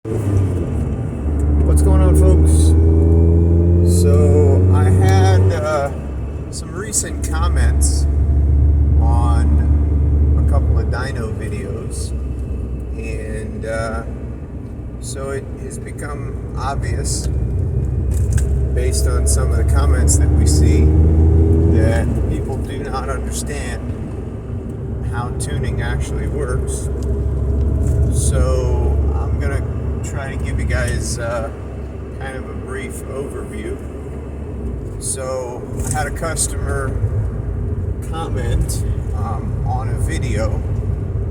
What's going on, folks? So I had some recent comments on a couple of dyno videos, and so it has become obvious based on some of the comments that we see that people do not understand how tuning actually works. So I'm gonna try to give you guys kind of a brief overview. So I had a customer comment on a video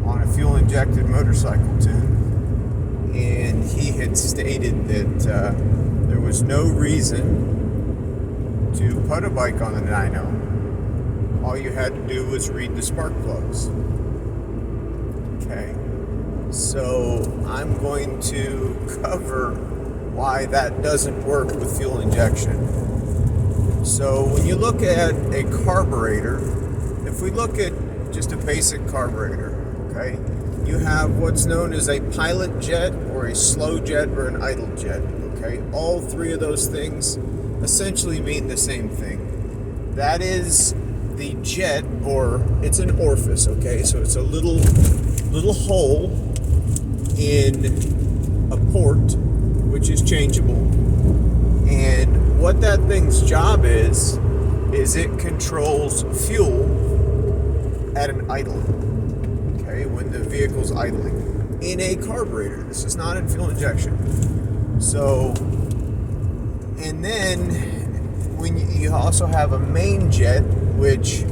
on a fuel injected motorcycle tune, and he had stated that there was no reason to put a bike on the dyno. All you had to do was read the spark plugs. Okay. So I'm going to cover why that doesn't work with fuel injection. So when you look at a carburetor, if we look at just a basic carburetor, okay, you have what's known as a pilot jet or a slow jet or an idle jet, okay? All three of those things essentially mean the same thing. That is the jet, or it's an orifice, okay? So it's a little hole in a port, which is changeable, and what that thing's job is it controls fuel at an idle, okay, when the vehicle's idling in a carburetor. This is not in fuel injection. So, and then when you also have a main jet, which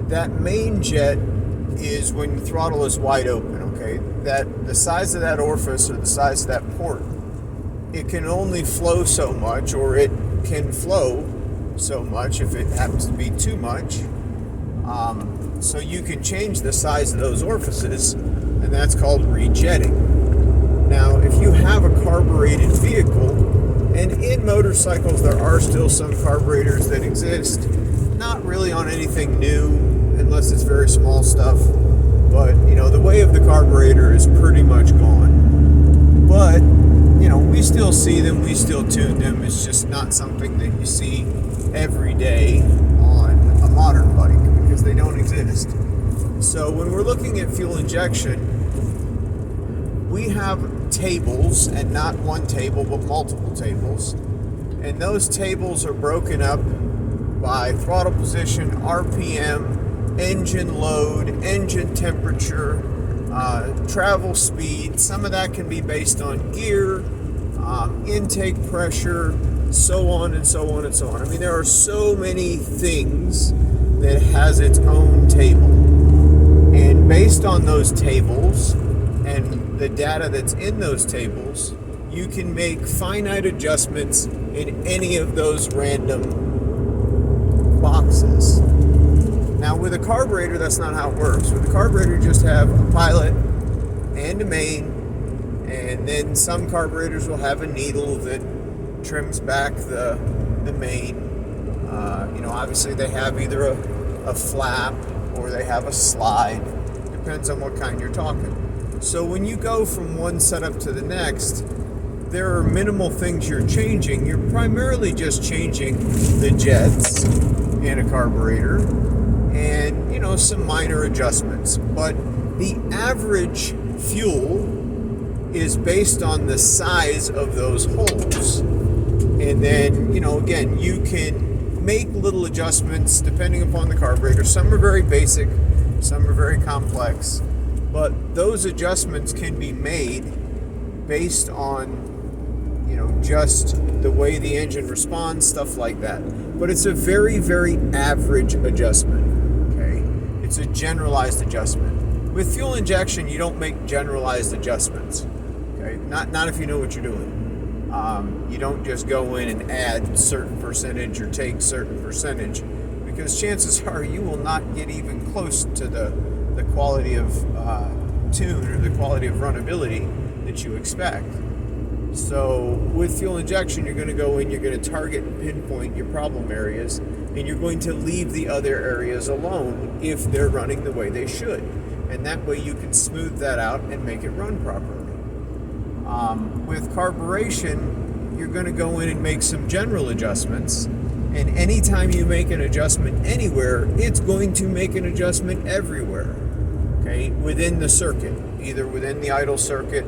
that main jet is when the throttle is wide open, okay? That the size of that orifice or the size of that port, it can only flow so much, or it can flow so much if it happens to be too much. So you can change the size of those orifices, and that's called rejetting. Now, if you have a carbureted vehicle, and in motorcycles there are still some carburetors that exist, not really on anything new, unless it's very small stuff, but the way of the carburetor is pretty much gone. But we still see them, we still tune them. It's just not something that you see every day on a modern bike because they don't exist. So when we're looking at fuel injection, we have tables, and not one table but multiple tables, and those tables are broken up by throttle position, RPM, engine load, engine temperature, travel speed. Some of that can be based on gear, intake pressure, so on and so on and so on. I mean, there are so many things that has its own table. And based on those tables and the data that's in those tables, you can make finite adjustments in any of those random boxes. Now with a carburetor, that's not how it works. With a carburetor, you just have a pilot and a main, and then some carburetors will have a needle that trims back the main. Obviously they have either a flap or they have a slide. Depends on what kind you're talking. So when you go from one setup to the next, there are minimal things you're changing. You're primarily just changing the jets in a carburetor, and some minor adjustments, but the average fuel is based on the size of those holes. And then again, you can make little adjustments depending upon the carburetor. Some are very basic, some are very complex, but those adjustments can be made based on just the way the engine responds, stuff like that. But it's a very, very average adjustment. It's a generalized adjustment. With fuel injection, you don't make generalized adjustments. Okay, not if you know what you're doing. You don't just go in and add certain percentage or take certain percentage, because chances are you will not get even close to the quality of tune or the quality of runnability that you expect. So with fuel injection, you're going to go in, you're going to target and pinpoint your problem areas, and you're going to leave the other areas alone if they're running the way they should. And that way you can smooth that out and make it run properly. With carburation, you're going to go in and make some general adjustments. And anytime you make an adjustment anywhere, it's going to make an adjustment everywhere. Okay, within the circuit, either within the idle circuit,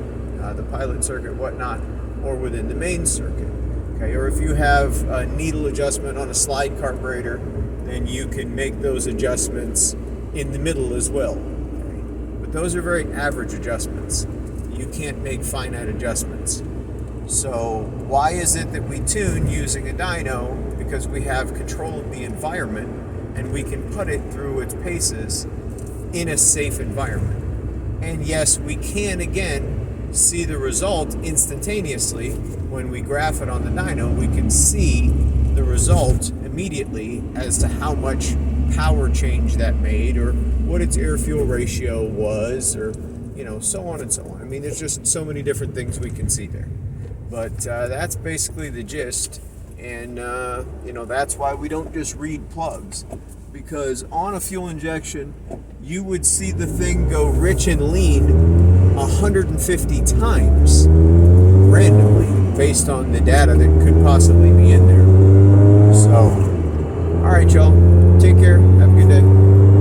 the pilot circuit, whatnot, or within the main circuit. Okay, or if you have a needle adjustment on a slide carburetor, then you can make those adjustments in the middle as well. Okay? But those are very average adjustments. You can't make finite adjustments. So why is it that we tune using a dyno? Because we have control of the environment and we can put it through its paces in a safe environment. And yes, we can again see the result instantaneously. When we graph it on the dyno, we can see the result immediately as to how much power change that made, or what its air-fuel ratio was, or so on and so on. I mean, there's just so many different things we can see there. But that's basically the gist, and that's why we don't just read plugs, because on a fuel injection, you would see the thing go rich and lean 150 times randomly based on the data that could possibly be in there. So, all right, y'all, take care. Have a